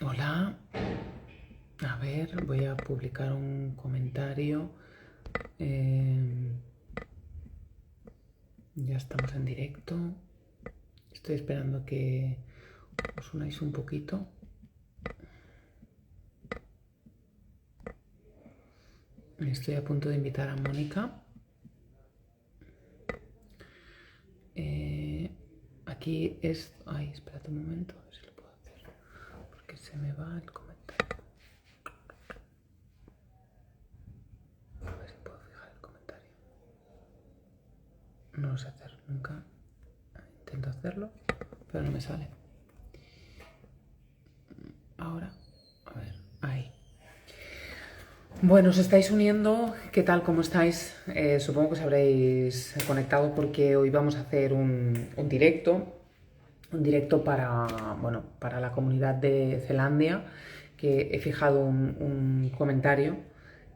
Hola, a ver, voy a publicar un comentario. Eh, ya estamos en directo. Estoy esperando que os unáis un poquito. Estoy a punto de invitar a Mónica. Eh, aquí es... Ay, espérate un momento, a ver si lo puedo hacer. Porque se me va el comentario. A ver si puedo fijar el comentario. No lo sé hacer nunca. Intento hacerlo, pero no me sale. Ahora, a ver, ahí. Bueno, os estáis uniendo. ¿Qué tal? ¿Cómo estáis? Supongo que os habréis conectado porque hoy vamos a hacer un directo. Un directo para, bueno, para la comunidad de Zelandia, que he fijado un comentario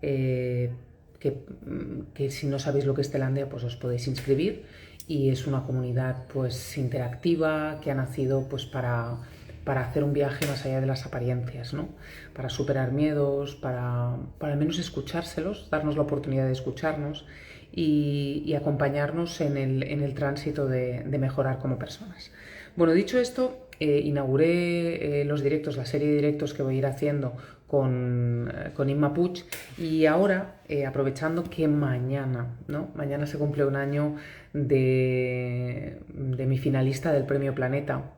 eh, que si no sabéis lo que es Zelandia, pues os podéis inscribir. Y es una comunidad pues interactiva que ha nacido pues para hacer un viaje más allá de las apariencias, ¿no? Para superar miedos, para al menos escuchárselos, darnos la oportunidad de escucharnos y acompañarnos en el tránsito de mejorar como personas. Bueno, dicho esto, inauguré los directos, la serie de directos que voy a ir haciendo con Inma Puig y ahora, aprovechando que mañana, ¿no? Mañana se cumple un año de mi finalista del Premio Planeta,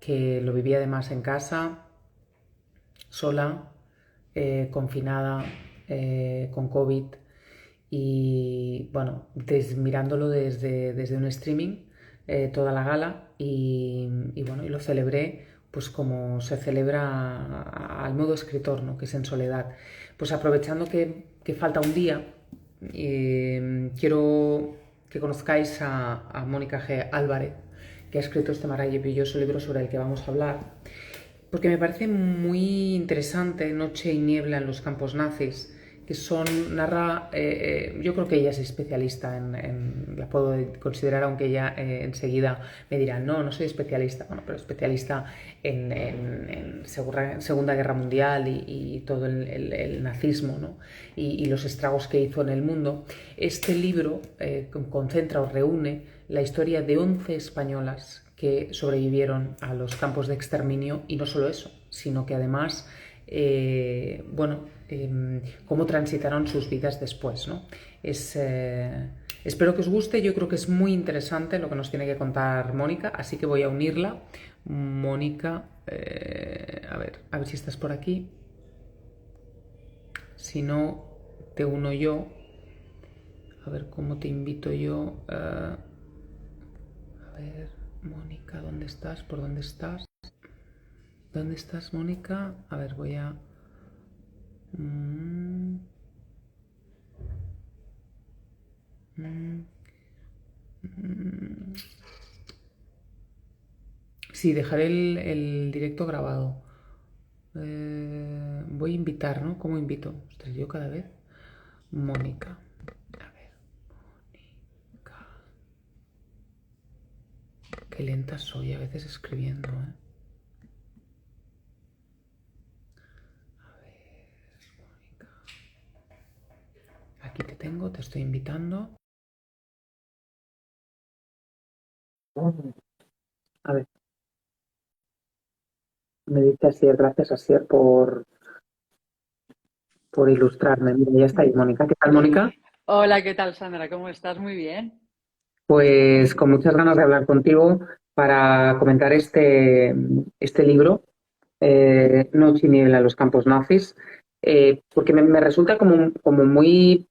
que lo viví además en casa, sola, confinada, con COVID y bueno, mirándolo desde un streaming, toda la gala y bueno, y lo celebré pues como se celebra al modo escritor, ¿no? Que es en soledad. Pues aprovechando que falta un día, quiero que conozcáis a Mónica G. Álvarez, que ha escrito este maravilloso libro sobre el que vamos a hablar, porque me parece muy interesante Noche y niebla en los campos nazis, que narra, yo creo que ella es especialista la puedo considerar, aunque ella enseguida me dirá, no, no soy especialista, bueno, pero especialista en Segunda Guerra Mundial y todo el nazismo, ¿no? Y los estragos que hizo en el mundo. Este libro concentra o reúne la historia de 11 españolas que sobrevivieron a los campos de exterminio y no solo eso, sino que además, bueno, cómo transitaron sus vidas después, ¿no? Espero que os guste, yo creo que es muy interesante lo que nos tiene que contar Mónica, así que voy a unirla. Mónica, a ver si estás por aquí. Si no, te uno yo. A ver cómo te invito yo. A ver, Mónica, ¿dónde estás? ¿Por dónde estás? ¿Dónde estás, Mónica? A ver, voy a... Mm, mm, mm. Sí, dejaré el directo grabado. Voy a invitar, ¿no? ¿Cómo invito? Ostras, yo cada vez. Mónica. A ver, Mónica. Qué lenta soy a veces escribiendo, ¿eh? A ver, Mónica. Aquí te tengo, te estoy invitando. A ver, me dice Asier, gracias Asier por ilustrarme. Mira, ya está ahí, Mónica. ¿Qué tal, Mónica? Hola, ¿qué tal, Sandra? ¿Cómo estás? Muy bien. Pues con muchas ganas de hablar contigo para comentar este libro, Noche y niebla en los campos nazis, porque me resulta como muy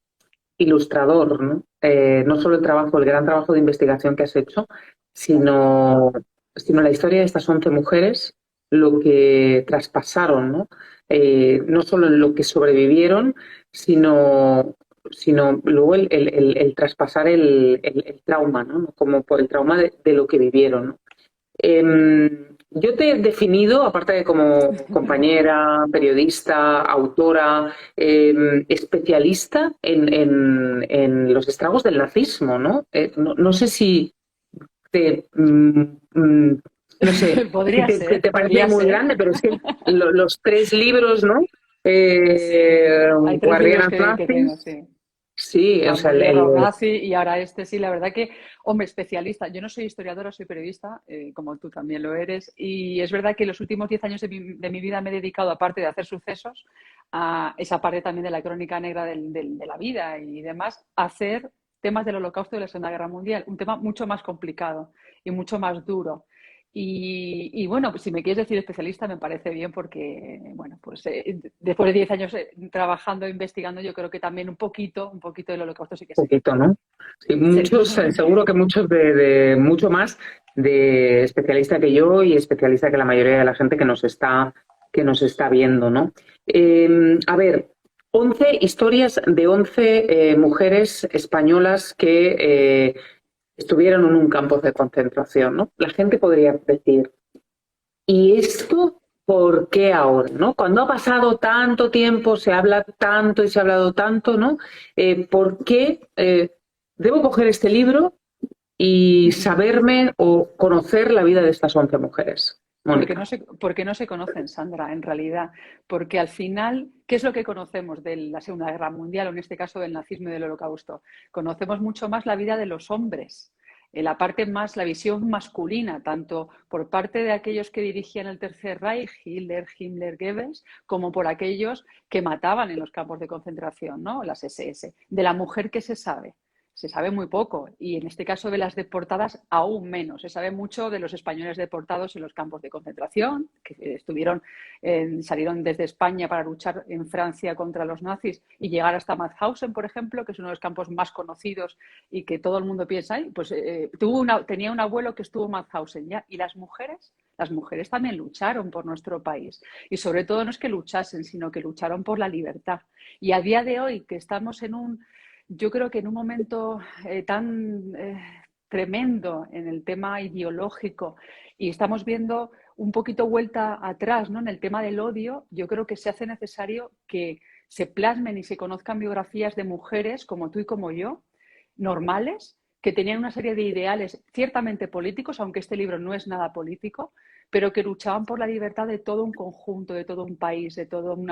ilustrador, ¿no? No solo el gran trabajo de investigación que has hecho, sino, sino la historia de estas 11 mujeres, lo que traspasaron, ¿no? No solo lo que sobrevivieron, sino, sino luego el traspasar el trauma, ¿no? Como por el trauma de lo que vivieron, ¿no? Yo te he definido, aparte de como compañera, periodista, autora, especialista en los estragos del nazismo, ¿no? No sé si te, No sé si te parece podría muy ser. grande, pero es que los tres libros, ¿no? Sí, hay tres libros Guardianas que tengo, nazis, sí. sí, o Juan sea, de Hierro nazi y ahora este sí, la verdad que, hombre, especialista. Yo no soy historiadora, soy periodista, como tú también lo eres, y es verdad que los últimos 10 años de mi vida me he dedicado, aparte de hacer sucesos, a esa parte también de la crónica negra de la vida y demás, a hacer temas del Holocausto y de la Segunda Guerra Mundial, un tema mucho más complicado y mucho más duro. Y bueno, pues si me quieres decir especialista me parece bien porque, bueno, pues después de 10 años trabajando, investigando, yo creo que también un poquito del holocausto sí que sé. poquito, ¿no? Sí, Sí. muchos, seguro que muchos de mucho más de especialista que yo y especialista que la mayoría de la gente que nos está viendo, ¿no? A ver, 11 historias de 11 mujeres españolas que estuvieron en un campo de concentración, ¿no? La gente podría decir, ¿y esto por qué ahora, no? Cuando ha pasado tanto tiempo, se habla tanto y se ha hablado tanto, ¿no? ¿Por qué debo coger este libro y saberme o conocer la vida de estas 11 mujeres? Mónica. Porque no se conocen, Sandra, en realidad. Porque al final, ¿qué es lo que conocemos de la Segunda Guerra Mundial o en este caso del nazismo y del Holocausto? Conocemos mucho más la vida de los hombres, la parte más, la visión masculina, tanto por parte de aquellos que dirigían el Tercer Reich, Hitler, Himmler, Goebbels, como por aquellos que mataban en los campos de concentración, ¿no? Las SS. De la mujer, ¿qué se sabe? Se sabe muy poco y en este caso de las deportadas aún menos. Se sabe mucho de los españoles deportados en los campos de concentración, que salieron desde España para luchar en Francia contra los nazis y llegar hasta Mauthausen, por ejemplo, que es uno de los campos más conocidos y que todo el mundo piensa, pues tenía un abuelo que estuvo en Mauthausen ya. ¿Y las mujeres? Las mujeres también lucharon por nuestro país y sobre todo no es que luchasen, sino que lucharon por la libertad. Y a día de hoy que estamos yo creo que en un momento tan tremendo en el tema ideológico y estamos viendo un poquito vuelta atrás, ¿no? En el tema del odio, yo creo que se hace necesario que se plasmen y se conozcan biografías de mujeres como tú y como yo, normales, que tenían una serie de ideales ciertamente políticos, aunque este libro no es nada político, pero que luchaban por la libertad de todo un conjunto, de todo un país, de todo un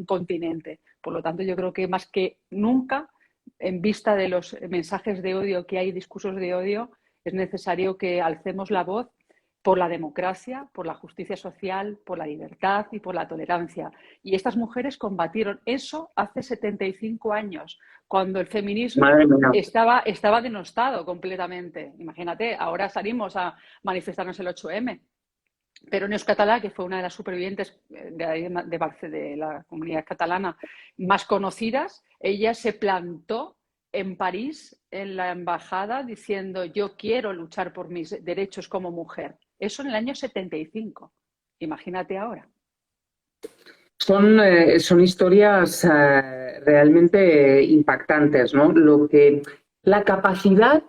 continente. Por lo tanto, yo creo que más que nunca, en vista de los mensajes de odio que hay, discursos de odio, es necesario que alcemos la voz por la democracia, por la justicia social, por la libertad y por la tolerancia. Y estas mujeres combatieron eso hace 75 años, cuando el feminismo Madre mía. estaba denostado completamente. Imagínate, ahora salimos a manifestarnos el 8M. Pero Neus Catalá, que fue una de las supervivientes de la comunidad catalana más conocidas, ella se plantó en París, en la embajada, diciendo yo quiero luchar por mis derechos como mujer. Eso en el año 75. Imagínate ahora. Son historias realmente impactantes, ¿no? La capacidad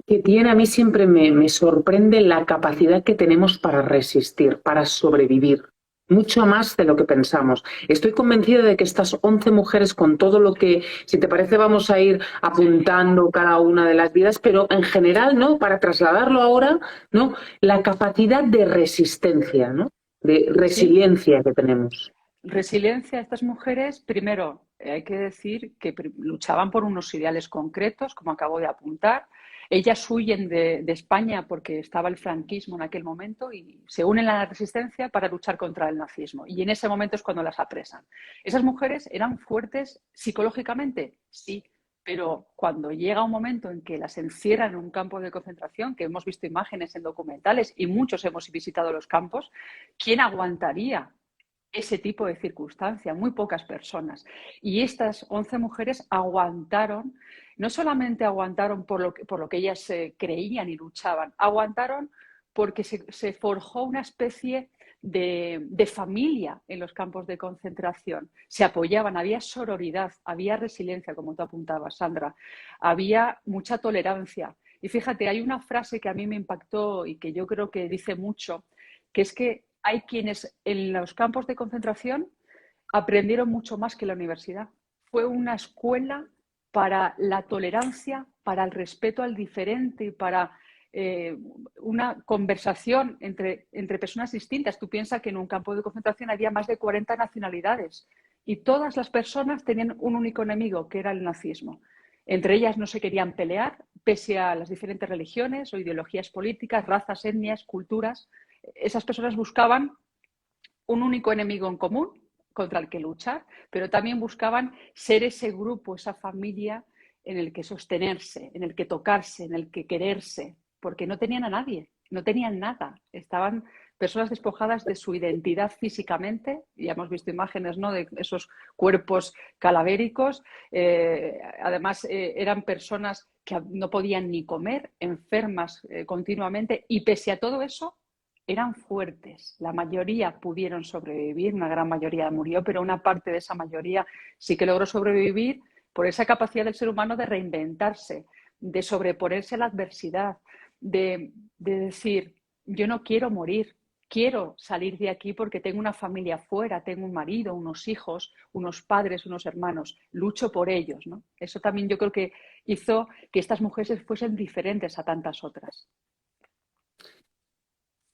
que tiene, a mí siempre me sorprende la capacidad que tenemos para resistir, para sobrevivir, mucho más de lo que pensamos. Estoy convencida de que estas 11 mujeres, con todo lo que, si te parece, vamos a ir apuntando cada una de las vidas, pero en general, ¿no? Para trasladarlo ahora, ¿no? La capacidad de resistencia, ¿no? De Sí, resiliencia que tenemos. resiliencia. Estas mujeres, primero, hay que decir que luchaban por unos ideales concretos, como acabo de apuntar. Ellas huyen de España porque estaba el franquismo en aquel momento y se unen a la resistencia para luchar contra el nazismo. Y en ese momento es cuando las apresan. Esas mujeres eran fuertes psicológicamente, sí, pero cuando llega un momento en que las encierran en un campo de concentración, que hemos visto imágenes en documentales y muchos hemos visitado los campos, ¿quién aguantaría ese tipo de circunstancia? Muy pocas personas. Y estas 11 mujeres aguantaron, no solamente aguantaron por lo que ellas creían y luchaban, aguantaron porque se forjó una especie de familia en los campos de concentración. Se apoyaban, había sororidad, había resiliencia, como tú apuntabas, Sandra, había mucha tolerancia. Y fíjate, hay una frase que a mí me impactó y que yo creo que dice mucho, que es que hay quienes en los campos de concentración aprendieron mucho más que la universidad. Fue una escuela para la tolerancia, para el respeto al diferente y para una conversación entre personas distintas. Tú piensas que en un campo de concentración había más de 40 nacionalidades y todas las personas tenían un único enemigo, que era el nazismo. Entre ellas no se querían pelear, pese a las diferentes religiones o ideologías políticas, razas, etnias, culturas. Esas personas buscaban un único enemigo en común contra el que luchar, pero también buscaban ser ese grupo, esa familia en el que sostenerse, en el que tocarse, en el que quererse, porque no tenían a nadie, no tenían nada. Estaban personas despojadas de su identidad físicamente, ya hemos visto imágenes, ¿no?, de esos cuerpos calavéricos. Además, eran personas que no podían ni comer, enfermas continuamente, y pese a todo eso, eran fuertes. La mayoría pudieron sobrevivir, una gran mayoría murió, pero una parte de esa mayoría sí que logró sobrevivir por esa capacidad del ser humano de reinventarse, de sobreponerse a la adversidad, de decir, yo no quiero morir, quiero salir de aquí porque tengo una familia afuera, tengo un marido, unos hijos, unos padres, unos hermanos, lucho por ellos, ¿no? Eso también yo creo que hizo que estas mujeres fuesen diferentes a tantas otras.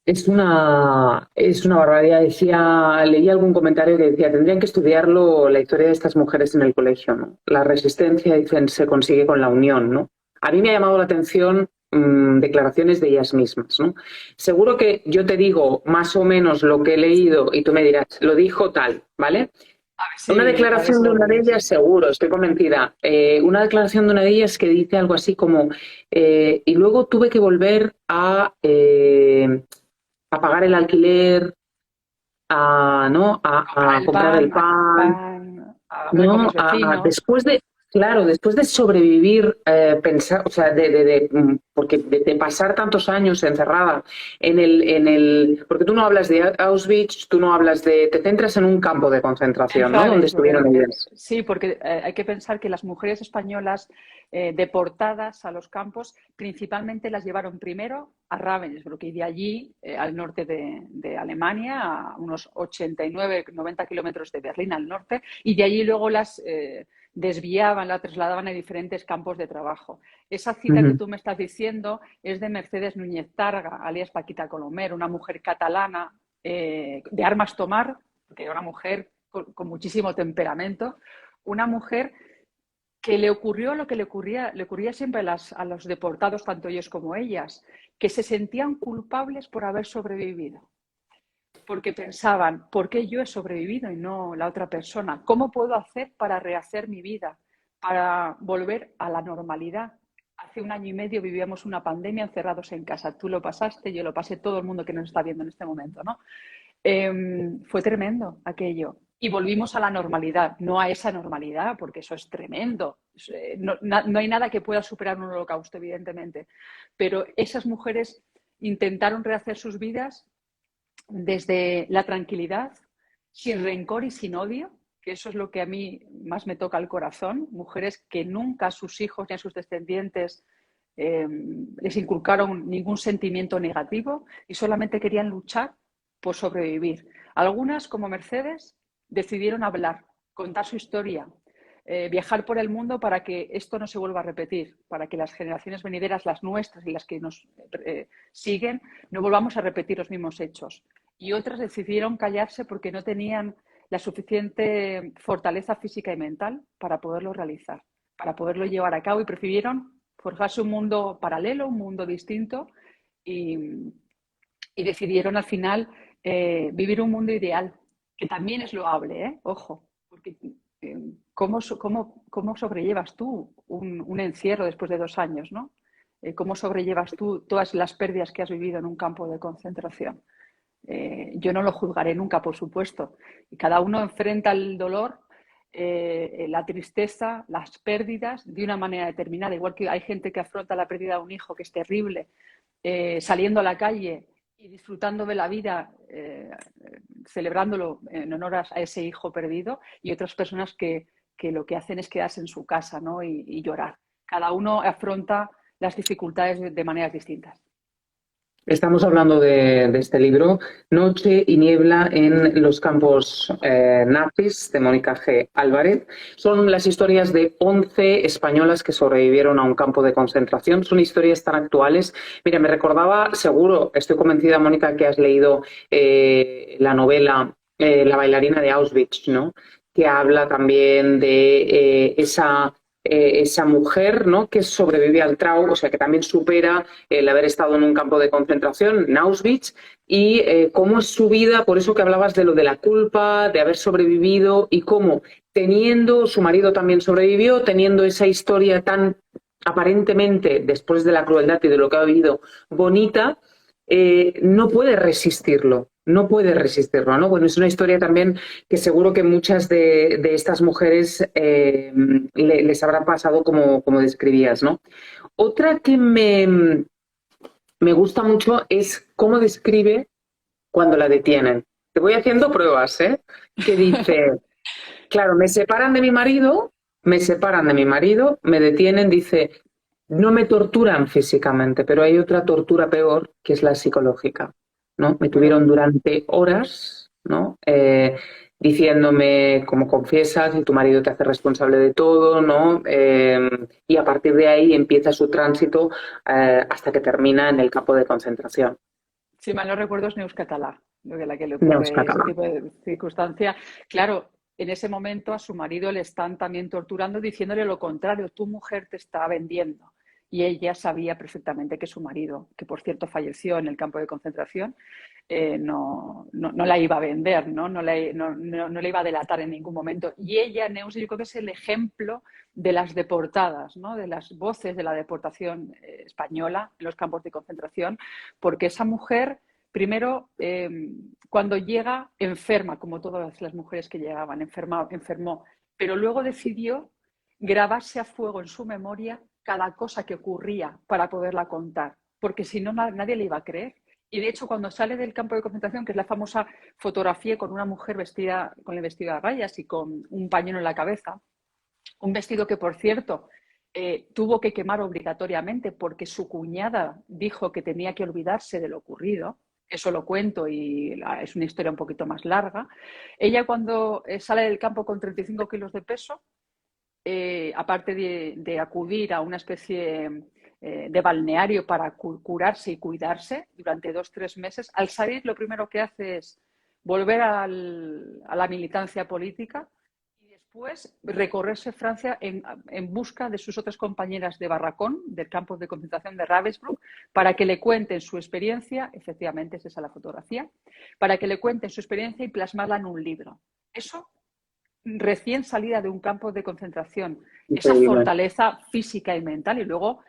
Es una barbaridad. Leí algún comentario que decía, tendrían que estudiarlo la historia de estas mujeres en el colegio, ¿no? La resistencia, dicen, se consigue con la unión, ¿no? A mí me ha llamado la atención declaraciones de ellas mismas, ¿no? Seguro que yo te digo más o menos lo que he leído y tú me dirás, lo dijo tal, ¿vale? Una A ver declaración si de lo una de tienes. ellas, seguro, estoy convencida. Una declaración de una de ellas que dice algo así como, y luego tuve que volver a pagar el alquiler, ¿no? Comprar A el comprar el pan, pan, a hablar con ¿no? los vecinos. Después de, claro, después de sobrevivir, pensar, o sea, porque de pasar tantos años encerrada porque tú no hablas de Auschwitz, tú no hablas te centras en un campo de En concentración, ¿no? Donde Ravensbrück, estuvieron ellas. sí, porque hay que pensar que las mujeres españolas deportadas a los campos principalmente las llevaron primero a Ravensbrück y de allí al norte de Alemania, a unos 89-90 kilómetros de Berlín al norte, y de allí luego las desviaban, las trasladaban a diferentes campos de trabajo. Esa cita que Ujú. tú me estás diciendo es de Mercedes Núñez Targa, alias Paquita Colomer, una mujer catalana de armas tomar, que era una mujer con muchísimo temperamento, una mujer que le ocurrió lo que le ocurría siempre a los deportados, tanto ellos como ellas, que se sentían culpables por haber sobrevivido. Porque pensaban, ¿por qué yo he sobrevivido y no la otra persona? ¿Cómo puedo hacer para rehacer mi vida, para volver a la normalidad? Hace un año y medio vivíamos una pandemia encerrados en casa. Tú lo pasaste, yo lo pasé, todo el mundo que nos está viendo en este momento, ¿no? Fue tremendo aquello. Y volvimos a la normalidad, no a esa normalidad, porque eso es tremendo. No hay nada que pueda superar un holocausto, evidentemente. Pero esas mujeres intentaron rehacer sus vidas desde la tranquilidad, sin rencor y sin odio, que eso es lo que a mí más me toca el corazón. Mujeres que nunca a sus hijos ni a sus descendientes les inculcaron ningún sentimiento negativo y solamente querían luchar por sobrevivir. Algunas, como Mercedes, decidieron hablar, contar su historia, viajar por el mundo para que esto no se vuelva a repetir, para que las generaciones venideras, las nuestras y las que nos siguen, no volvamos a repetir los mismos hechos. Y otras decidieron callarse porque no tenían la suficiente fortaleza física y mental para poderlo realizar, para poderlo llevar a cabo, y prefirieron forjarse un mundo paralelo, un mundo distinto, y, y decidieron al final vivir un mundo ideal, que también es loable, ¿eh? Ojo, porque ¿cómo sobrellevas tú un encierro después de 2 años, ¿no? ¿Cómo sobrellevas tú todas las pérdidas que has vivido en un campo de concentración? Yo no lo juzgaré nunca, por supuesto. Y cada uno enfrenta el dolor, la tristeza, las pérdidas de una manera determinada. Igual que hay gente que afronta la pérdida de un hijo, que es terrible, saliendo a la calle y disfrutando de la vida, celebrándolo en honor a ese hijo perdido, y otras personas que lo que hacen es quedarse en su casa, ¿no? y llorar. Cada uno afronta las dificultades de maneras distintas. Estamos hablando de este libro, Noche y niebla en los campos nazis, de Mónica G. Álvarez. Son las historias de 11 españolas que sobrevivieron a un campo de concentración. Son historias tan actuales. Mira, me recordaba, seguro, estoy convencida, Mónica, que has leído la novela La bailarina de Auschwitz, ¿no? Que habla también de esa mujer, ¿no? Que sobrevive al trauma, o sea, que también supera el haber estado en un campo de concentración, en Auschwitz, y cómo es su vida, por eso que hablabas de lo de la culpa, de haber sobrevivido, y cómo teniendo, su marido también sobrevivió, teniendo esa historia tan aparentemente, después de la crueldad y de lo que ha vivido, bonita, no puede resistirlo. No puede resistirlo, ¿no? Bueno, es una historia también que seguro que muchas de estas mujeres les habrá pasado como describías, ¿no? Otra que me gusta mucho es cómo describe cuando la detienen. Te voy haciendo pruebas, ¿eh? Que dice, claro, me separan de mi marido, me detienen, dice, no me torturan físicamente, pero hay otra tortura peor, que es la psicológica, ¿no? Me Bueno, tuvieron durante horas, ¿no? Diciéndome, como confiesas, y tu marido te hace responsable de todo, ¿no? Y a partir de ahí empieza su tránsito hasta que termina en el campo de concentración. si mal no recuerdo es Neus Catalá, lo que a la que le Neus ocurre ese Català. tipo de circunstancia. Claro, en ese momento a su marido le están también torturando diciéndole lo contrario, tu mujer te está vendiendo. Y ella sabía perfectamente que su marido, que por cierto falleció en el campo de concentración, no la iba a vender, no le iba a delatar en ningún momento. Y ella, Neus, yo creo que es el ejemplo de las deportadas, ¿no? De las voces de la deportación española en los campos de concentración, porque esa mujer, primero, cuando llega, enferma, como todas las mujeres que llegaban, enfermó, pero luego decidió grabarse a fuego en su memoria cada cosa que ocurría para poderla contar, porque si no nadie le iba a creer. Y de hecho, cuando sale del campo de concentración, que es la famosa fotografía con una mujer vestida con el vestido a rayas y con un pañuelo en la cabeza, un vestido que, por cierto, tuvo que quemar obligatoriamente porque su cuñada dijo que tenía que olvidarse de lo ocurrido. Eso lo cuento y es una historia un poquito más larga. Ella cuando sale del campo con 35 kilos de peso, aparte de acudir a una especie de balneario para curarse y cuidarse durante 2 o 3 meses, al salir lo primero que hace es volver a la militancia política y después recorrerse Francia en busca de sus otras compañeras de barracón, del campo de concentración de Ravensbrück, para que le cuenten su experiencia, efectivamente es esa la fotografía, para que le cuenten su experiencia y plasmarla en un libro. Eso recién salida de un campo de concentración, esa Increíble. fortaleza física y mental, y luego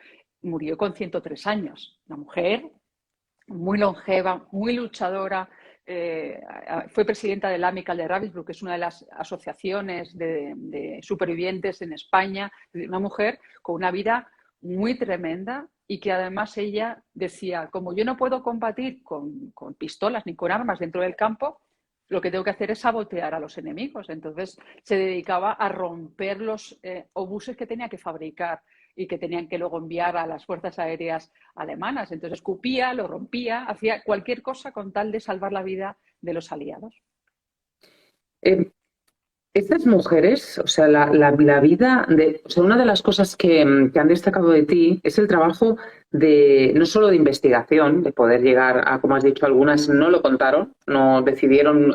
murió con 103 años. Una mujer muy longeva, muy luchadora, fue presidenta del Amical de Ravensbrück, que es una de las asociaciones de supervivientes en España, una mujer con una vida muy tremenda y que además ella decía, como yo no puedo combatir con pistolas ni con armas dentro del campo, lo que tengo que hacer es sabotear a los enemigos. Entonces se dedicaba a romper los obuses que tenía que fabricar y que tenían que luego enviar a las fuerzas aéreas alemanas. Entonces escupía, lo rompía, hacía cualquier cosa con tal de salvar la vida de los aliados. Eh, Estas mujeres, o sea, la vida de, o sea, una de las cosas que han destacado de ti es el trabajo de, no solo de investigación, de poder llegar a, como has dicho, algunas no lo contaron, no decidieron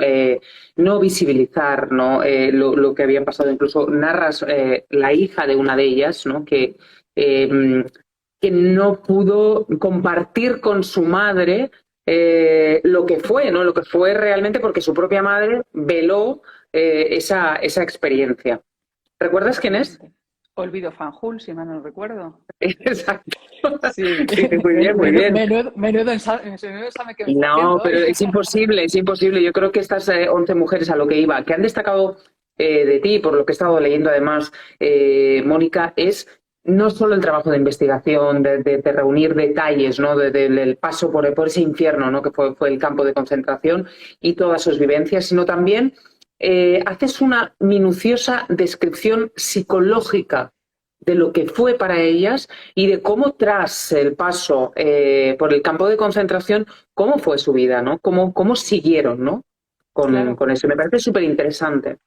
no visibilizar, ¿no? Lo que había pasado. Incluso narras la hija de una de ellas, ¿no? Que no pudo compartir con su madre lo que fue, ¿no? Lo que fue realmente porque su propia madre veló esa experiencia. ¿Recuerdas quién es? Efectivamente. Olvido Fanjul, si mal no recuerdo. Exacto. Sí, Sí, muy bien, muy bien. menudo examen que me está No, haciendo pero hoy. es imposible, es imposible. Yo creo que estas 11 mujeres a lo que iba, que han destacado de ti, por lo que he estado leyendo además, Mónica, es no solo el trabajo de investigación, de reunir detalles, ¿no? Del paso por ese infierno, ¿no? Que fue el campo de concentración y todas sus vivencias, sino también haces una minuciosa descripción psicológica de lo que fue para ellas y de cómo tras el paso por el campo de concentración, cómo fue su vida, ¿no? Cómo siguieron, ¿no? Claro, Con eso. Me parece súper interesante.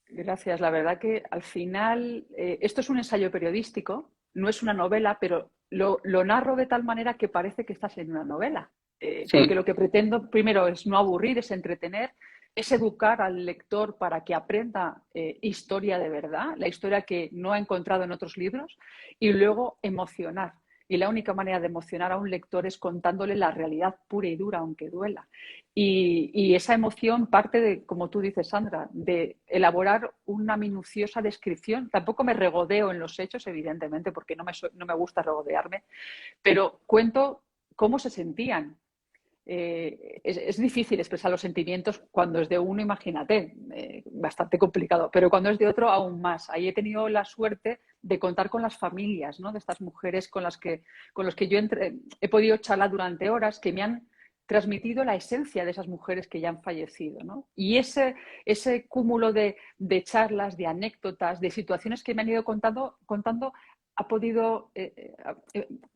gracias. La verdad que al final esto es un ensayo periodístico, no es una novela, pero lo narro de tal manera que parece que estás en una novela. Porque Sí, lo que pretendo primero es no aburrir, es entretener, es educar al lector para que aprenda historia de verdad, la historia que no ha encontrado en otros libros, y luego emocionar. Y la única manera de emocionar a un lector es contándole la realidad pura y dura, aunque duela. Y esa emoción parte de, como tú dices, Sandra, de elaborar una minuciosa descripción. Tampoco me regodeo en los hechos, evidentemente, porque no me gusta regodearme, pero cuento cómo se sentían. Es difícil expresar los sentimientos cuando es de uno, imagínate, bastante complicado, pero cuando es de otro, aún más. Ahí he tenido la suerte de contar con las familias, ¿no? De estas mujeres con los que yo he podido charlar durante horas, que me han transmitido la esencia de esas mujeres que ya han fallecido, ¿no? Y ese cúmulo de charlas, de anécdotas, de situaciones que me han ido contando ha podido,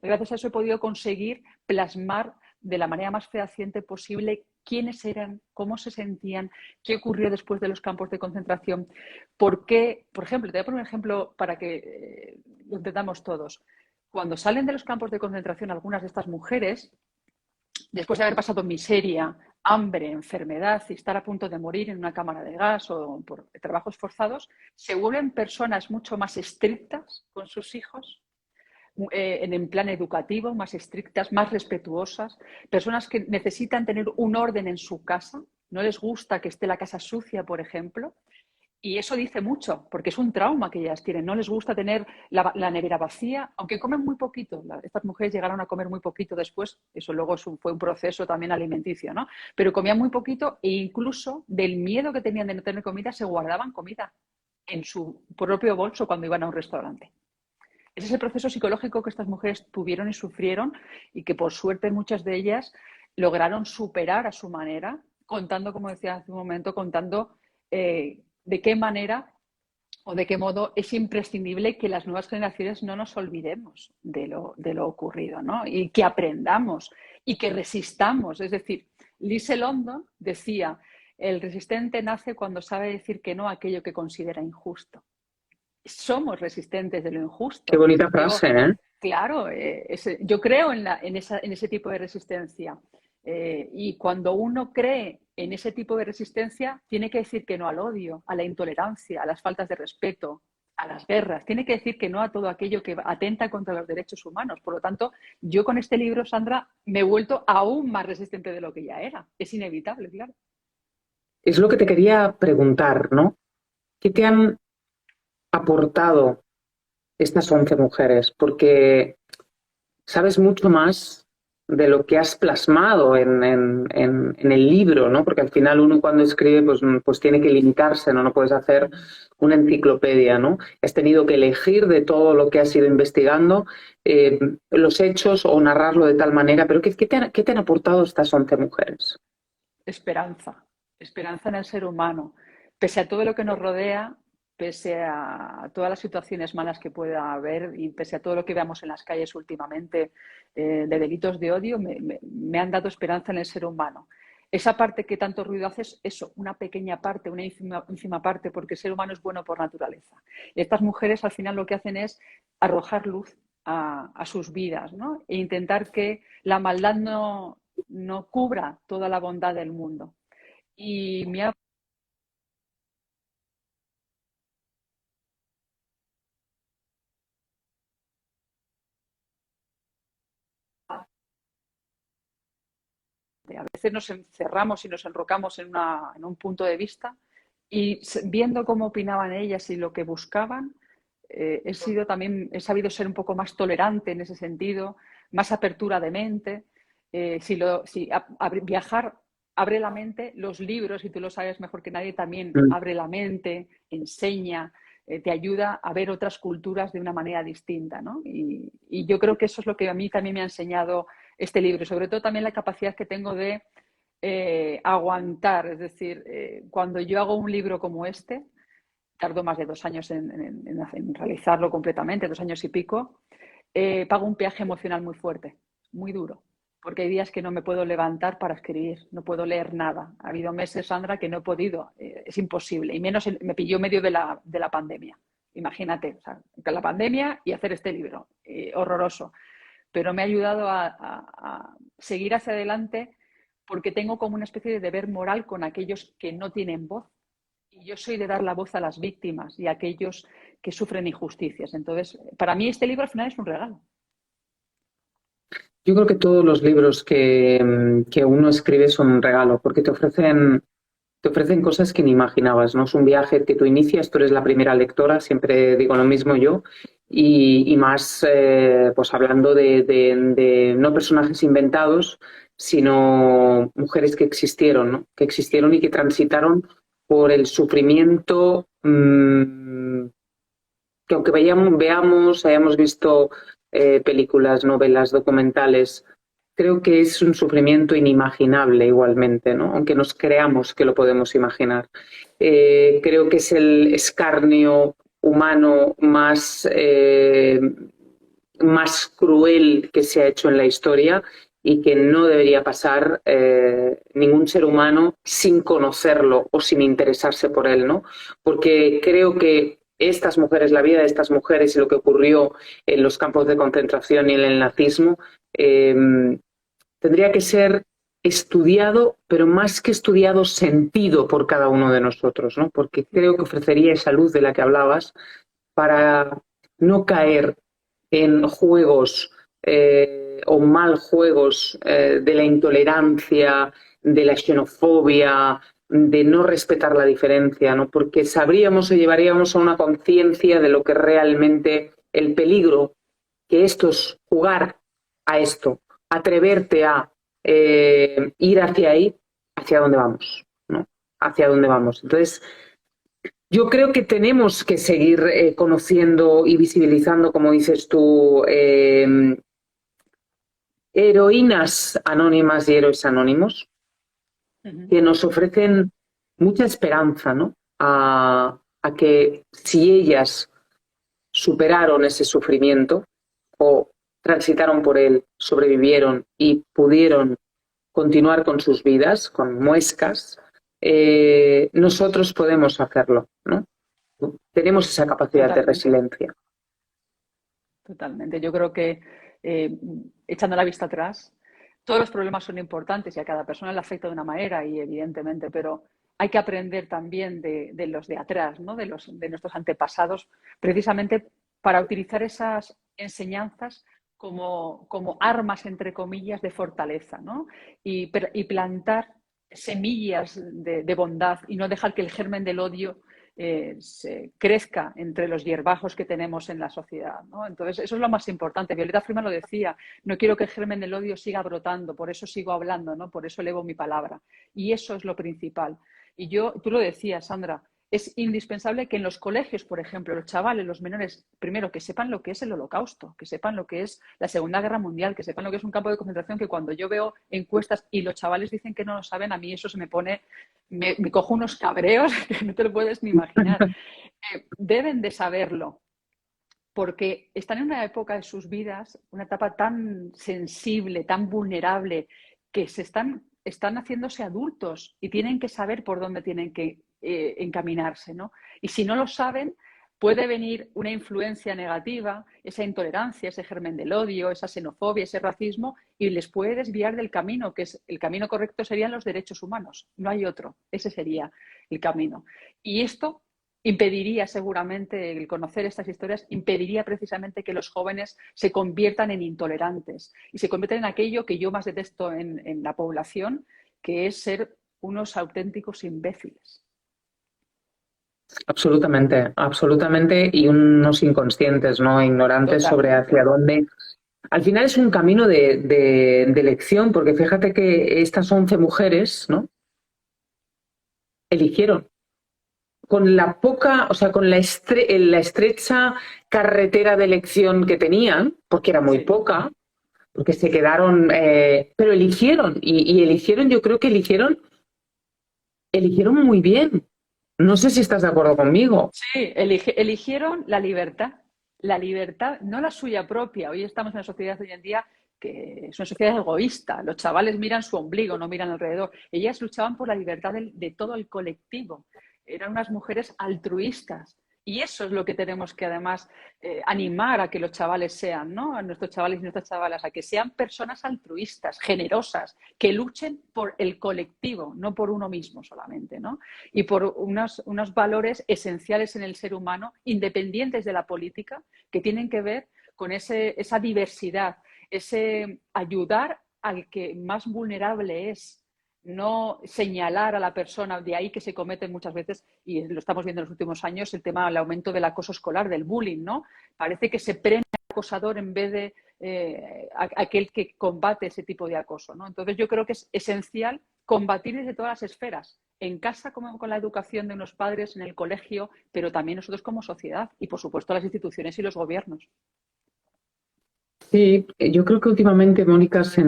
gracias a eso he podido conseguir plasmar de la manera más fehaciente posible quiénes eran, cómo se sentían, qué ocurrió después de los campos de concentración, por qué, por ejemplo, te voy a poner un ejemplo para que lo entendamos todos. Cuando salen de los campos de concentración algunas de estas mujeres, después de haber pasado miseria, hambre, enfermedad y estar a punto de morir en una cámara de gas o por trabajos forzados, se vuelven personas mucho más estrictas con sus hijos, en plan educativo, más estrictas, más respetuosas, personas que necesitan tener un orden en su casa, no les gusta que esté la casa sucia, por ejemplo, y eso dice mucho, porque es un trauma que ellas tienen, no les gusta tener la nevera vacía, aunque comen muy poquito, estas mujeres llegaron a comer muy poquito después, eso luego fue un proceso también alimenticio, ¿no? Pero comían muy poquito e incluso del miedo que tenían de no tener comida, se guardaban comida en su propio bolso cuando iban a un restaurante. Ese es el proceso psicológico que estas mujeres tuvieron y sufrieron y que por suerte muchas de ellas lograron superar a su manera, contando, como decía hace un momento, contando de qué manera o de qué modo es imprescindible que las nuevas generaciones no nos olvidemos de lo ocurrido, ¿no? Y que aprendamos y que resistamos. Es decir, Lise London decía, el resistente nace cuando sabe decir que no a aquello que considera injusto. Somos resistentes de lo qué injusto. bonita Yo, frase, ¿eh? claro, yo creo en ese tipo de resistencia. Y cuando uno cree en ese tipo de resistencia, tiene que decir que no al odio, a la intolerancia, a las faltas de respeto, a las guerras. Tiene que decir que no a todo aquello que atenta contra los derechos humanos. Por lo tanto, yo con este libro, Sandra, me he vuelto aún más resistente de lo que ya era. Es inevitable, claro. Es lo que te quería preguntar, ¿no? ¿Qué te han aportado estas 11 mujeres? Porque sabes mucho más de lo que has plasmado en el libro, ¿no? Porque al final uno cuando escribe pues tiene que limitarse, ¿no? No puedes hacer una enciclopedia, ¿no? Has tenido que elegir de todo lo que has ido investigando los hechos o narrarlo de tal manera, pero ¿qué te han aportado estas 11 mujeres? Esperanza, esperanza en el ser humano. Pese a todo lo que nos rodea, pese a todas las situaciones malas que pueda haber y pese a todo lo que veamos en las calles últimamente de delitos de odio, me han dado esperanza en el ser humano. Esa parte que tanto ruido hace es eso, una pequeña parte, una ínfima parte, porque el ser humano es bueno por naturaleza. Y estas mujeres al final lo que hacen es arrojar luz a sus vidas, ¿no? E intentar que la maldad no cubra toda la bondad del mundo. Y me ha a veces nos encerramos y nos enrocamos en un punto de vista y viendo cómo opinaban ellas y lo que buscaban, he sabido ser un poco más tolerante en ese sentido, más apertura de mente. Viajar abre la mente, los libros, y tú lo sabes mejor que nadie, también Mm. abre la mente, enseña, te ayuda a ver otras culturas de una manera distinta, ¿no? Y yo creo que eso es lo que a mí también me ha enseñado este libro, y sobre todo también la capacidad que tengo de aguantar, es decir, cuando yo hago un libro como este, tardó más de 2 años en realizarlo completamente, 2 años y pico, pago un peaje emocional muy fuerte, muy duro, porque hay días que no me puedo levantar para escribir, no puedo leer nada. Ha habido meses, Sandra, que no he podido, es imposible, y menos me pilló medio de la pandemia. Imagínate, o sea, la pandemia y hacer este libro, horroroso. Pero me ha ayudado a seguir hacia adelante porque tengo como una especie de deber moral con aquellos que no tienen voz. Y yo soy de dar la voz a las víctimas y a aquellos que sufren injusticias. Entonces, para mí este libro al final es un regalo. Yo creo que todos los libros que uno escribe son un regalo, porque te ofrecen cosas que ni imaginabas, ¿no? Es un viaje que tú inicias, tú eres la primera lectora, siempre digo lo mismo yo, y más pues hablando de no personajes inventados, sino mujeres que existieron, ¿no? Que existieron y que transitaron por el sufrimiento que aunque hayamos visto películas, novelas, documentales, creo que es un sufrimiento inimaginable igualmente, ¿no? Aunque nos creamos que lo podemos imaginar. Creo que es el escarnio humano más cruel que se ha hecho en la historia y que no debería pasar ningún ser humano sin conocerlo o sin interesarse por él, ¿no? Porque creo que estas mujeres, la vida de estas mujeres y lo que ocurrió en los campos de concentración y en el nazismo, tendría que ser estudiado, pero más que estudiado, sentido por cada uno de nosotros, ¿no? Porque creo que ofrecería esa luz de la que hablabas para no caer en juegos o mal juegos de la intolerancia, de la xenofobia, de no respetar la diferencia, ¿no? Porque sabríamos o llevaríamos a una conciencia de lo que realmente el peligro que esto es jugar a esto, atreverte a ir hacia ahí, hacia dónde vamos, ¿no? Hacia dónde vamos. Entonces, yo creo que tenemos que seguir conociendo y visibilizando, como dices tú, heroínas anónimas y héroes anónimos que nos ofrecen mucha esperanza, ¿no? A que si ellas superaron ese sufrimiento o transitaron por él, sobrevivieron y pudieron continuar con sus vidas, con muescas, nosotros podemos hacerlo, ¿no? Tenemos esa capacidad de Totalmente. resiliencia. Totalmente. Yo creo que echando la vista atrás, todos los problemas son importantes y a cada persona le afecta de una manera y evidentemente, pero hay que aprender también de los de atrás, ¿no? De nuestros antepasados, precisamente para utilizar esas enseñanzas como armas, entre comillas, de fortaleza, ¿no? Y plantar semillas de bondad y no dejar que el germen del odio se crezca entre los hierbajos que tenemos en la sociedad, ¿no? Entonces, eso es lo más importante. Violeta Freeman lo decía, no quiero que el germen del odio siga brotando, por eso sigo hablando, ¿no? Por eso elevo mi palabra. Y eso es lo principal. Y tú lo decías, Sandra, es indispensable que en los colegios, por ejemplo, los chavales, los menores, primero que sepan lo que es el Holocausto, que sepan lo que es la Segunda Guerra Mundial, que sepan lo que es un campo de concentración, que cuando yo veo encuestas y los chavales dicen que no lo saben, a mí eso se me pone, me cojo unos cabreos que no te lo puedes ni imaginar. Deben de saberlo, porque están en una época de sus vidas, una etapa tan sensible, tan vulnerable, que están haciéndose adultos y tienen que saber por dónde tienen que encaminarse, ¿no? Y si no lo saben, puede venir una influencia negativa, esa intolerancia, ese germen del odio, esa xenofobia, ese racismo, y les puede desviar del camino, que es el camino correcto serían los derechos humanos. No hay otro, ese sería el camino. Y esto impediría seguramente, el conocer estas historias, impediría precisamente que los jóvenes se conviertan en intolerantes y se conviertan en aquello que yo más detesto en la población, que es ser unos auténticos imbéciles. Absolutamente, absolutamente, y unos inconscientes, ¿no? Ignorantes sobre hacia Totalmente. dónde. Al final es un camino de elección, porque fíjate que estas 11 mujeres, ¿no? Eligieron. Con la poca, o sea, con la estrecha carretera de elección que tenían, porque era muy Sí. poca, porque se quedaron, pero eligieron, y eligieron, yo creo que eligieron muy bien, No sé si estás de acuerdo conmigo. Sí, eligieron la libertad, no la suya propia. Hoy estamos en una sociedad hoy en día que es una sociedad egoísta. Los chavales miran su ombligo, no miran alrededor. Ellas luchaban por la libertad de todo el colectivo. Eran unas mujeres altruistas. Y eso es lo que tenemos que además animar a que los chavales sean, ¿no? A nuestros chavales y nuestras chavalas, a que sean personas altruistas, generosas, que luchen por el colectivo, no por uno mismo solamente, ¿no? Y por unos valores esenciales en el ser humano, independientes de la política, que tienen que ver con esa diversidad, ese ayudar al que más vulnerable es, no señalar a la persona, de ahí que se cometen muchas veces, y lo estamos viendo en los últimos años, el tema del aumento del acoso escolar, del bullying, ¿no? Parece que se premia al acosador en vez de aquel que combate ese tipo de acoso, ¿no? Entonces yo creo que es esencial combatir desde todas las esferas, en casa como con la educación de unos padres, en el colegio, pero también nosotros como sociedad y por supuesto las instituciones y los gobiernos. Sí, yo creo que últimamente, Mónica, está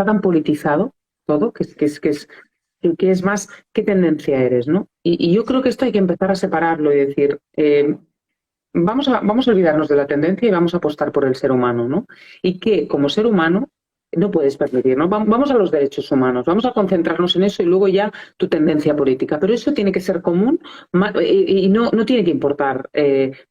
tan politizado todo que es más qué tendencia eres, ¿no? Y yo creo que esto hay que empezar a separarlo y decir, vamos a olvidarnos de la tendencia y vamos a apostar por el ser humano, ¿no? Y que como ser humano no puedes permitir, ¿no? Vamos a los derechos humanos, vamos a concentrarnos en eso y luego ya tu tendencia política. Pero eso tiene que ser común y no tiene que importar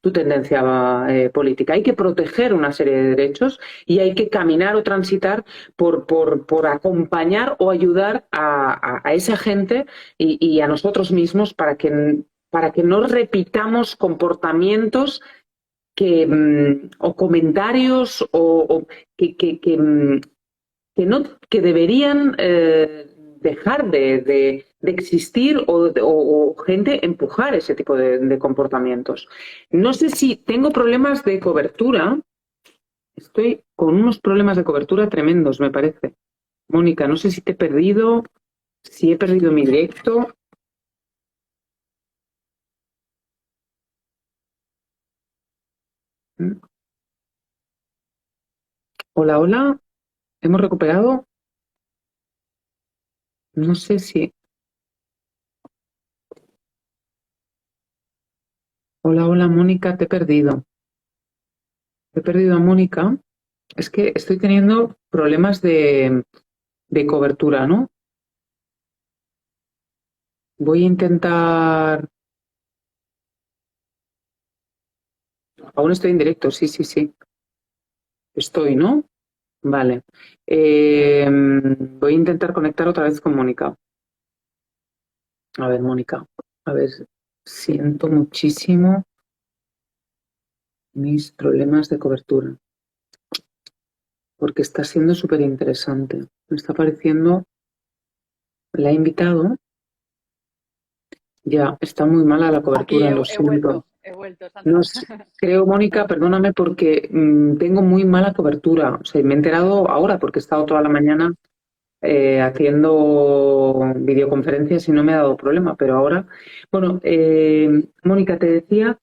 tu tendencia política. Hay que proteger una serie de derechos y hay que caminar o transitar por acompañar o ayudar a esa gente y a nosotros mismos para que no repitamos comportamientos o comentarios que deberían dejar de existir o gente empujar ese tipo de comportamientos. No sé si tengo problemas de cobertura. Estoy con unos problemas de cobertura tremendos, me parece. Mónica, no sé si te he perdido, si he perdido mi directo. Hola, hola. ¿Hemos recuperado? No sé si. Hola, hola, Mónica, te he perdido. He perdido a Mónica. Es que estoy teniendo problemas de cobertura, ¿no? Voy a intentar. Aún estoy en directo, sí, sí, sí. Estoy, ¿no? Vale. Voy a intentar conectar otra vez con Mónica. A ver, Mónica. A ver, siento muchísimo mis problemas de cobertura. Porque está siendo súper interesante. Me está pareciendo. La he invitado. Ya, está muy mala la Aquí cobertura, lo siento. he vuelto, No Sandra. sé, creo, Mónica, perdóname porque tengo muy mala cobertura. O sea, me he enterado ahora porque he estado toda la mañana haciendo videoconferencias y no me ha dado problema, pero ahora, bueno, Mónica, te decía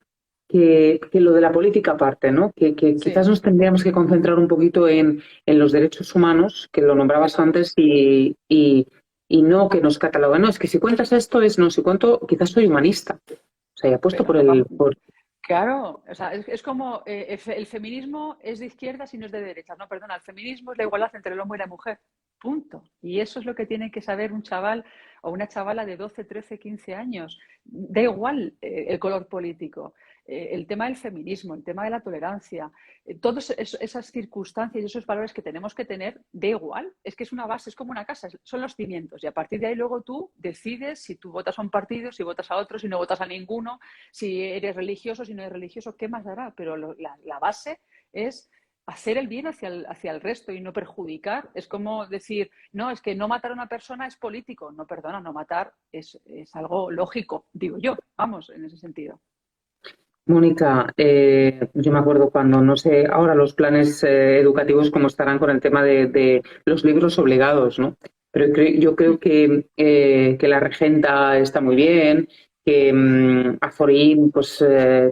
que lo de la política aparte, ¿no? Que quizás Sí, nos tendríamos que concentrar un poquito en los derechos humanos, que lo nombrabas eso antes, es. y no que nos catalogan. No, es que si cuentas esto es no, si cuento, quizás soy humanista. O sea, y apuesto Pero por no el, vamos, por, claro, o sea, es como el feminismo es de izquierdas y no es de derechas. No, perdona, el feminismo es la igualdad entre el hombre y la mujer. Punto. Y eso es lo que tiene que saber un chaval o una chavala de 12, 13, 15 años. Da igual el color político. El tema del feminismo, el tema de la tolerancia, todas esas circunstancias y esos valores que tenemos que tener, da igual. Es que es una base, es como una casa, son los cimientos. Y a partir de ahí luego tú decides si tú votas a un partido, si votas a otro, si no votas a ninguno, si eres religioso, si no eres religioso, ¿qué más dará? Pero la base es hacer el bien hacia el resto y no perjudicar. Es como decir, no, es que no matar a una persona es político. No, perdona, no matar es algo lógico, digo yo, vamos, en ese sentido. Mónica, yo me acuerdo cuando, no sé, ahora los planes educativos cómo estarán con el tema de los libros obligados, ¿no? Pero yo creo que la regenta está muy bien, que Azorín, pues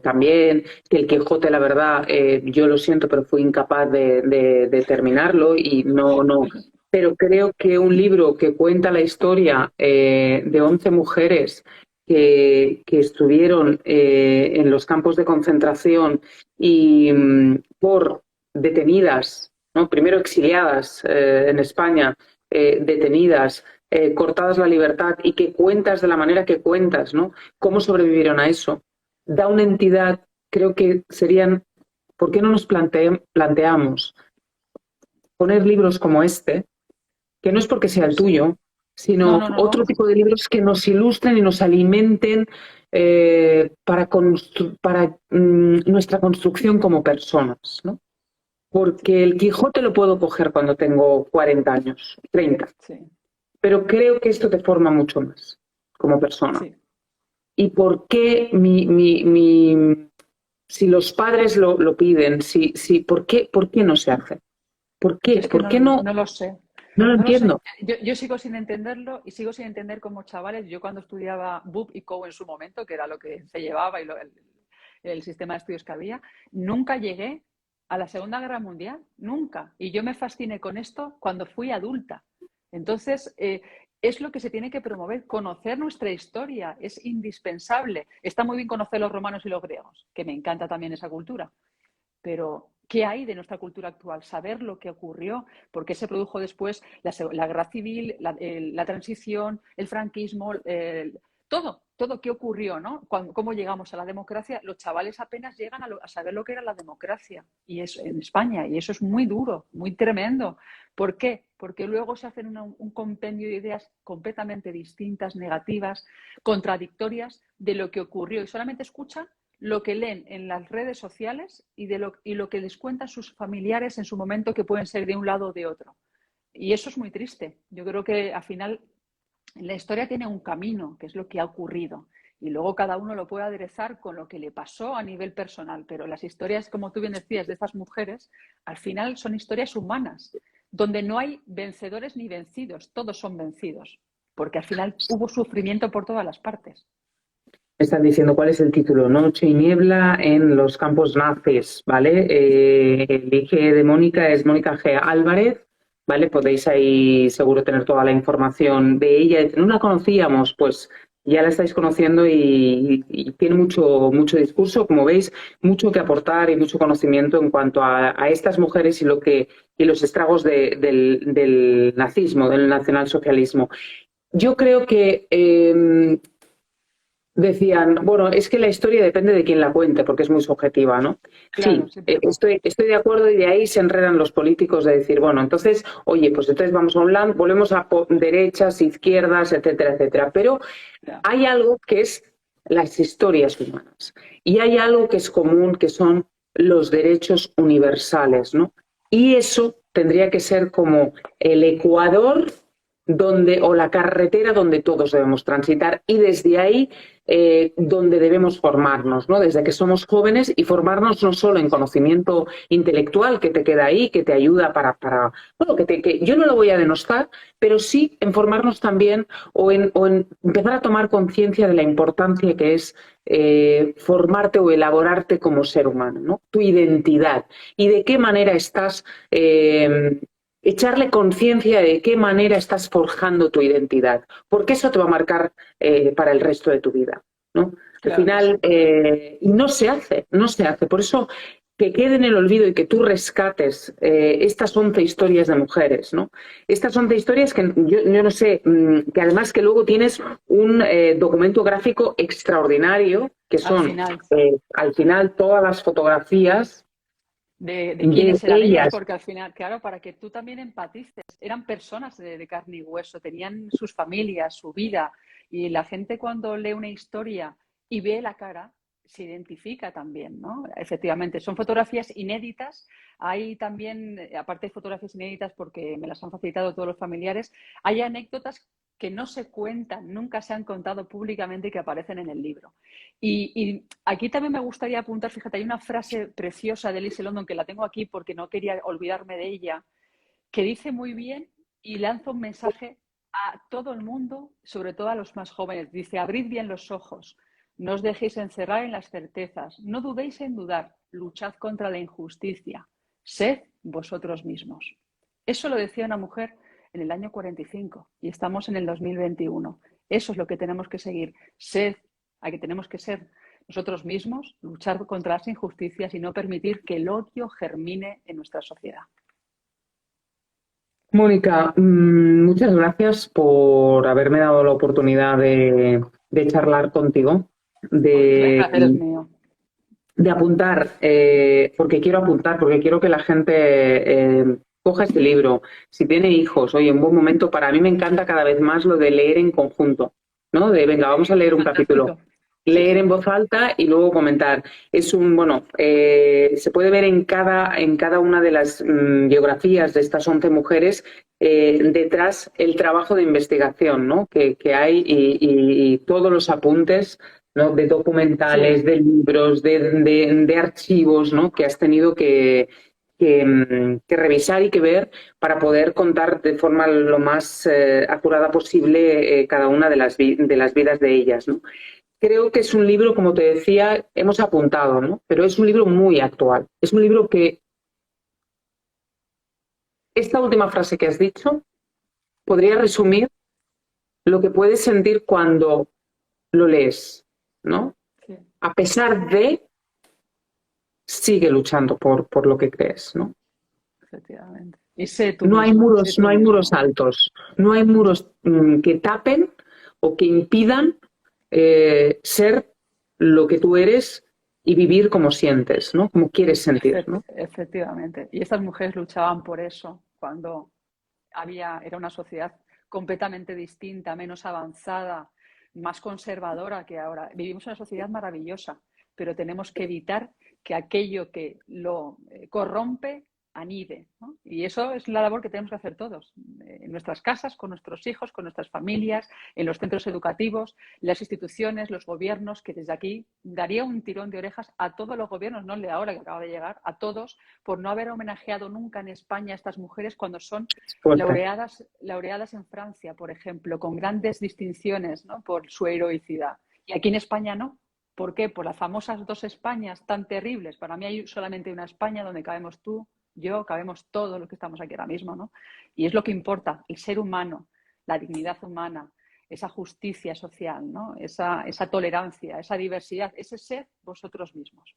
también, que el Quijote, la verdad, yo lo siento, pero fui incapaz de terminarlo y no, pero creo que un libro que cuenta la historia de 11 mujeres que estuvieron en los campos de concentración y por detenidas, ¿no? Primero exiliadas en España, detenidas, cortadas la libertad y que cuentas de la manera que cuentas, ¿no? Cómo sobrevivieron a eso, da una entidad, creo que serían, ¿por qué no nos planteamos poner libros como este? Que no es porque sea el Sí. tuyo, No, sino no, no, otro no. tipo de libros que nos ilustren y nos alimenten para nuestra construcción como personas, ¿no? Sí, Porque el Quijote lo puedo coger cuando tengo 40 años, 30, sí, pero creo que esto te forma mucho más como persona. sí. ¿Y por qué si los padres lo piden, por qué no se hace? ¿Por Yo qué? es que ¿Por no, qué no? no lo sé. No lo No lo sé. entiendo. Yo sigo sin entenderlo y sigo sin entender cómo chavales, yo cuando estudiaba BUP y CO en su momento, que era lo que se llevaba y el sistema de estudios que había, nunca llegué a la Segunda Guerra Mundial, nunca. Y yo me fasciné con esto cuando fui adulta. Entonces, es lo que se tiene que promover, conocer nuestra historia, es indispensable. Está muy bien conocer los romanos y los griegos, que me encanta también esa cultura, pero ¿qué hay de nuestra cultura actual? Saber lo que ocurrió, por qué se produjo después la guerra civil, la transición, el franquismo, todo qué ocurrió, ¿no? Cómo llegamos a la democracia. Los chavales apenas llegan a saber lo que era la democracia y es, en España, y eso es muy duro, muy tremendo. ¿Por qué? Porque luego se hacen un compendio de ideas completamente distintas, negativas, contradictorias de lo que ocurrió y solamente escuchan lo que leen en las redes sociales y lo que les cuentan sus familiares en su momento, que pueden ser de un lado o de otro. Y eso es muy triste. Yo creo que al final la historia tiene un camino, que es lo que ha ocurrido. Y luego cada uno lo puede aderezar con lo que le pasó a nivel personal. Pero las historias, como tú bien decías, de estas mujeres, al final son historias humanas, donde no hay vencedores ni vencidos, todos son vencidos, porque al final hubo sufrimiento por todas las partes. Están diciendo cuál es el título, Noche y niebla en los campos nazis, ¿vale? El IG de Mónica es Mónica G. Álvarez, ¿vale? Podéis ahí seguro tener toda la información de ella. No la conocíamos, pues ya la estáis conociendo y tiene mucho discurso, como veis, mucho que aportar y mucho conocimiento en cuanto a estas mujeres y los estragos del nazismo, del nacionalsocialismo. Yo creo que decían, bueno, es que la historia depende de quién la cuente, porque es muy subjetiva, ¿no? Claro, Sí, siempre pasa. estoy de acuerdo y de ahí se enredan los políticos de decir, bueno, entonces, oye, pues entonces vamos a un land, volvemos a derechas, izquierdas, etcétera, etcétera. Pero Ya. hay algo que es las historias humanas y hay algo que es común, que son los derechos universales, ¿no? Y eso tendría que ser como el ecuador donde, o la carretera donde todos debemos transitar y desde ahí donde debemos formarnos, ¿no? Desde que somos jóvenes y formarnos no solo en conocimiento intelectual que te queda ahí, que te ayuda bueno, que yo no lo voy a denostar, pero sí en formarnos también o en empezar a tomar conciencia de la importancia que es formarte o elaborarte como ser humano, ¿no? Tu identidad y de qué manera estás echarle conciencia de qué manera estás forjando tu identidad, porque eso te va a marcar para el resto de tu vida, ¿no? Al Claro que final, sí. y no se hace. Por eso que quede en el olvido y que tú rescates estas 11 historias de mujeres, ¿no? Estas 11 historias que yo no sé, que además que luego tienes un documento gráfico extraordinario, que Al son final, al final todas las fotografías de de quiénes eran ellas, ellas. porque al final, claro, para que tú también empatices, eran personas de carne y hueso, tenían sus familias, su vida, y la gente cuando lee una historia y ve la cara, se identifica también, ¿no? Efectivamente, son fotografías inéditas. Hay también, aparte de fotografías inéditas, porque me las han facilitado todos los familiares, hay anécdotas que no se cuentan, nunca se han contado públicamente y que aparecen en el libro. Y aquí también me gustaría apuntar, fíjate, hay una frase preciosa de Elise London que la tengo aquí porque no quería olvidarme de ella, que dice muy bien y lanza un mensaje a todo el mundo, sobre todo a los más jóvenes. Dice, abrid bien los ojos, no os dejéis encerrar en las certezas, no dudéis en dudar, luchad contra la injusticia, sed vosotros mismos. Eso lo decía una mujer en el año 45 y estamos en el 2021. Eso es lo que tenemos que seguir. Tenemos que ser nosotros mismos, luchar contra las injusticias y no permitir que el odio germine en nuestra sociedad. Mónica, muchas gracias por haberme dado la oportunidad de charlar contigo, El placer es mío. de apuntar, porque quiero que la gente coja este libro. Si tiene hijos, oye, un buen momento, para mí me encanta cada vez más lo de leer en conjunto, ¿no? De, venga, vamos a leer un capítulo. Leer en voz alta y luego comentar. Es se puede ver en cada una de las biografías de estas 11 mujeres detrás el trabajo de investigación, ¿no? que hay y todos los apuntes, ¿no? De documentales, de libros, de archivos, ¿no? Que has tenido que revisar y que ver para poder contar de forma lo más acurada posible cada una de las vidas de ellas, ¿no? Creo que es un libro, como te decía, hemos apuntado, ¿no? Pero es un libro muy actual. Es un libro que esta última frase que has dicho podría resumir lo que puedes sentir cuando lo lees, ¿no? Sí. A pesar de, sigue luchando por lo que crees, ¿no? Efectivamente. Y sé tú no hay misma, muros, no hay muros altos, no hay muros que tapen o que impidan ser lo que tú eres y vivir como sientes, ¿no? Como quieres sentir, ¿no? Efectivamente. Y estas mujeres luchaban por eso cuando era una sociedad completamente distinta, menos avanzada, más conservadora que ahora. Vivimos en una sociedad maravillosa, pero tenemos que evitar que aquello que lo corrompe anide, ¿no? Y eso es la labor que tenemos que hacer todos, en nuestras casas, con nuestros hijos, con nuestras familias, en los centros educativos, las instituciones, los gobiernos, que desde aquí daría un tirón de orejas a todos los gobiernos, no el de ahora que acaba de llegar, a todos, por no haber homenajeado nunca en España a estas mujeres cuando son laureadas en Francia, por ejemplo, con grandes distinciones, ¿no? Por su heroicidad. Y aquí en España no. ¿Por qué? Por las famosas dos Españas tan terribles. Para mí hay solamente una España donde cabemos tú, yo, cabemos todos los que estamos aquí ahora mismo, ¿no? Y es lo que importa, el ser humano, la dignidad humana, esa justicia social, ¿no? Esa tolerancia, esa diversidad, ese ser vosotros mismos.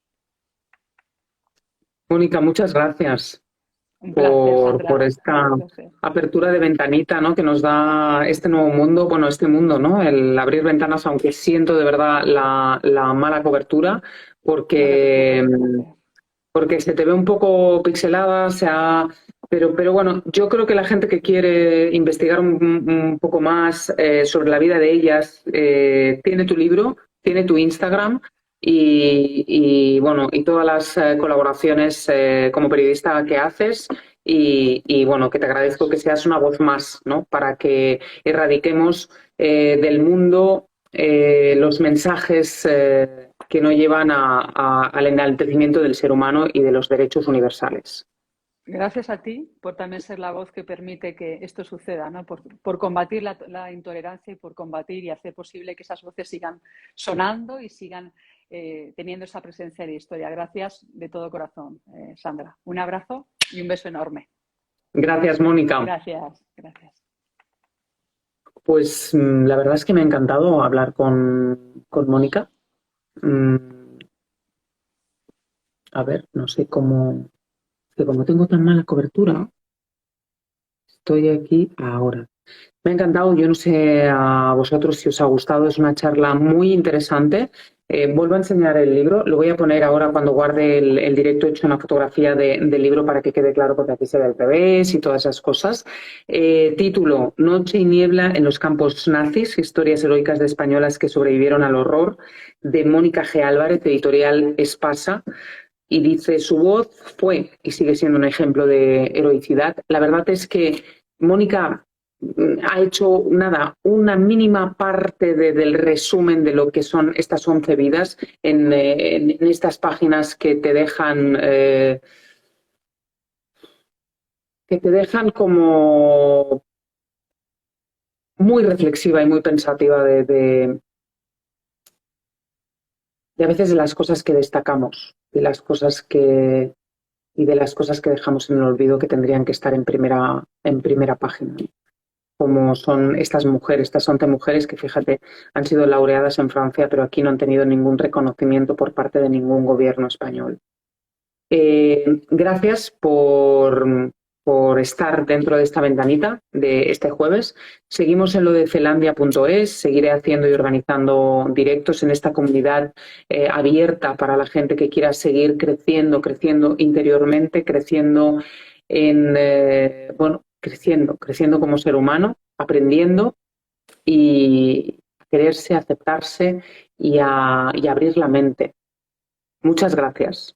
Mónica, muchas gracias por esta apertura de ventanita, ¿no? Que nos da este nuevo mundo, este mundo, ¿no? El abrir ventanas, aunque siento de verdad la mala cobertura, porque se te ve un poco pixelada, pero bueno, yo creo que la gente que quiere investigar un poco más sobre la vida de ellas tiene tu libro, tiene tu Instagram y todas las colaboraciones como periodista que haces y bueno, que te agradezco que seas una voz más, ¿no? Para que erradiquemos del mundo los mensajes que no llevan al enaltecimiento del ser humano y de los derechos universales. Gracias a ti por también ser la voz que permite que esto suceda, ¿no? Por combatir la intolerancia y por combatir y hacer posible que esas voces sigan sonando y sigan teniendo esa presencia de historia. Gracias de todo corazón, Sandra. Un abrazo y un beso enorme. Gracias, Mónica. Gracias. Pues la verdad es que me ha encantado hablar con Mónica. A ver, no sé cómo... Que como tengo tan mala cobertura, estoy aquí ahora. Me ha encantado, yo no sé a vosotros si os ha gustado, es una charla muy interesante. Vuelvo a enseñar el libro, lo voy a poner ahora cuando guarde el directo, he hecho una fotografía del libro para que quede claro porque aquí se ve al revés y todas esas cosas. Título, Noche y niebla en los campos nazis, historias heroicas de españolas que sobrevivieron al horror, de Mónica G. Álvarez, editorial Espasa. Y dice, su voz fue y sigue siendo un ejemplo de heroicidad. La verdad es que Mónica ha hecho una mínima parte del resumen de lo que son estas 11 vidas en estas páginas que te dejan como muy reflexiva y muy pensativa de a veces de las cosas que destacamos, de las cosas que dejamos en el olvido que tendrían que estar en primera página. como son estas mujeres, estas 11 mujeres que, fíjate, han sido laureadas en Francia, pero aquí no han tenido ningún reconocimiento por parte de ningún gobierno español. Gracias por estar dentro de esta ventanita de este jueves. Seguimos en lo de Zelandia.es, seguiré haciendo y organizando directos en esta comunidad abierta para la gente que quiera seguir creciendo, creciendo interiormente, creciendo creciendo como ser humano, aprendiendo y quererse, aceptarse y abrir la mente. Muchas gracias.